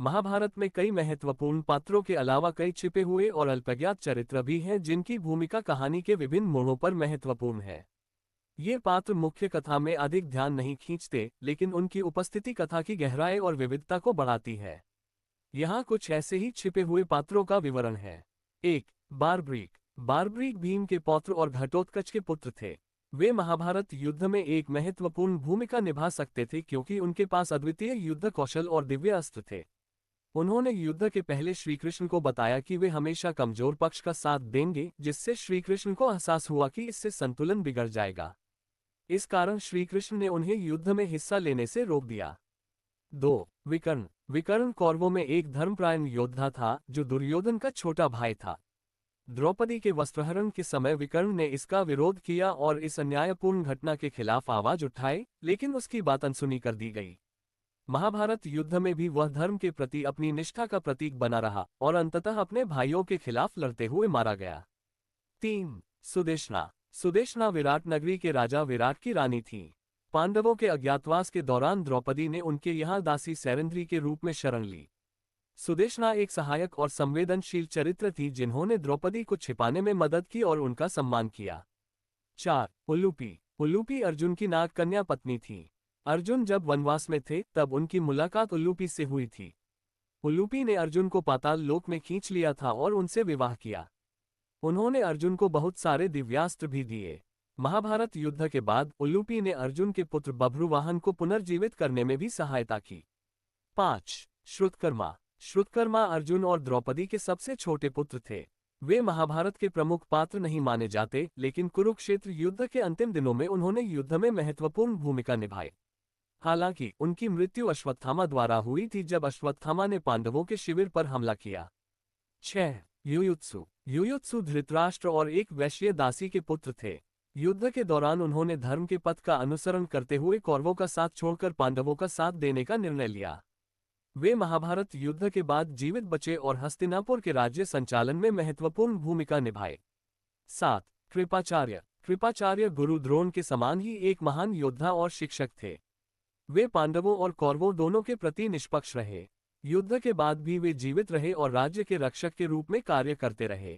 महाभारत में कई महत्वपूर्ण पात्रों के अलावा कई छिपे हुए और अल्पज्ञात चरित्र भी हैं जिनकी भूमिका कहानी के विभिन्न मोड़ों पर महत्वपूर्ण है। ये पात्र मुख्य कथा में अधिक ध्यान नहीं खींचते, लेकिन उनकी उपस्थिति कथा की गहराई और विविधता को बढ़ाती है। यहाँ कुछ ऐसे ही छिपे हुए पात्रों का विवरण है। 1. बारब्रीक। बारब्रीक भीम के पौत्र और घटोत्कच के पुत्र थे। वे महाभारत युद्ध में एक महत्वपूर्ण भूमिका निभा सकते थे क्योंकि उनके पास अद्वितीय युद्ध कौशल और दिव्य अस्त्र थे। उन्होंने युद्ध के पहले श्रीकृष्ण को बताया कि वे हमेशा कमजोर पक्ष का साथ देंगे, जिससे श्रीकृष्ण को एहसास हुआ कि इससे संतुलन बिगड़ जाएगा। इस कारण श्रीकृष्ण ने उन्हें युद्ध में हिस्सा लेने से रोक दिया। 2. विकर्ण। विकर्ण कौरवों में एक धर्मपरायण योद्धा था जो दुर्योधन का छोटा भाई था। द्रौपदी के वस्त्रहरण के समय विकर्ण ने इसका विरोध किया और इस अन्यायपूर्ण घटना के खिलाफ आवाज उठाई, लेकिन उसकी बात अनसुनी कर दी गई। महाभारत युद्ध में भी वह धर्म के प्रति अपनी निष्ठा का प्रतीक बना रहा और अंततः अपने भाइयों के खिलाफ लड़ते हुए मारा गया। 3. सुदेशना। सुदेशना विराट नगरी के राजा विराट की रानी थी। पांडवों के अज्ञातवास के दौरान द्रौपदी ने उनके यहाँ दासी सैरंध्री के रूप में शरण ली। सुदेशना एक सहायक और संवेदनशील चरित्र थी जिन्होंने द्रौपदी को छिपाने में मदद की और उनका सम्मान किया। 4. उल्लूपी। उल्लूपी अर्जुन की नाग कन्या पत्नी थी। अर्जुन जब वनवास में थे तब उनकी मुलाकात उल्लूपी से हुई थी। उल्लूपी ने अर्जुन को पाताल लोक में खींच लिया था और उनसे विवाह किया। उन्होंने अर्जुन को बहुत सारे दिव्यास्त्र भी दिए। महाभारत युद्ध के बाद उल्लूपी ने अर्जुन के पुत्र बभ्रुवाहन को पुनर्जीवित करने में भी सहायता की। 5. श्रुतकर्मा। श्रुतकर्मा अर्जुन और द्रौपदी के सबसे छोटे पुत्र थे। वे महाभारत के प्रमुख पात्र नहीं माने जाते, लेकिन कुरुक्षेत्र युद्ध के अंतिम दिनों में उन्होंने युद्ध में महत्वपूर्ण भूमिका निभाई। हालांकि उनकी मृत्यु अश्वत्थामा द्वारा हुई थी जब अश्वत्थामा ने पांडवों के शिविर पर हमला किया। 6. युयुत्सु। युयुत्सु धृतराष्ट्र और एक वैश्य दासी के पुत्र थे। युद्ध के दौरान उन्होंने धर्म के पथ का अनुसरण करते हुए कौरवों का साथ छोड़कर पांडवों का साथ देने का निर्णय लिया। वे महाभारत युद्ध के बाद जीवित बचे और हस्तिनापुर के राज्य संचालन में महत्वपूर्ण भूमिका निभाए। 7. कृपाचार्य। कृपाचार्य गुरु द्रोण के समान ही एक महान योद्धा और शिक्षक थे। वे पांडवों और कौरवों दोनों के प्रति निष्पक्ष रहे। युद्ध के बाद भी वे जीवित रहे और राज्य के रक्षक के रूप में कार्य करते रहे।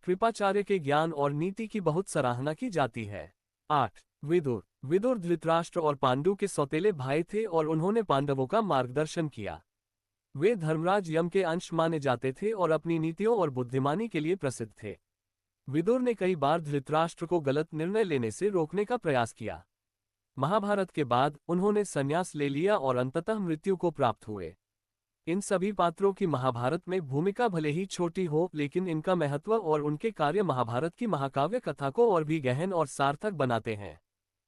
कृपाचार्य के ज्ञान और नीति की बहुत सराहना की जाती है। 8. विदुर। विदुर धृतराष्ट्र और पांडु के सौतेले भाई थे और उन्होंने पांडवों का मार्गदर्शन किया। वे धर्मराज यम के अंश माने जाते थे और अपनी नीतियों और बुद्धिमानी के लिए प्रसिद्ध थे। विदुर ने कई बार धृतराष्ट्र को गलत निर्णय लेने से रोकने का प्रयास किया। महाभारत के बाद उन्होंने संन्यास ले लिया और अंततः मृत्यु को प्राप्त हुए। इन सभी पात्रों की महाभारत में भूमिका भले ही छोटी हो, लेकिन इनका महत्व और उनके कार्य महाभारत की महाकाव्य कथा को और भी गहन और सार्थक बनाते हैं।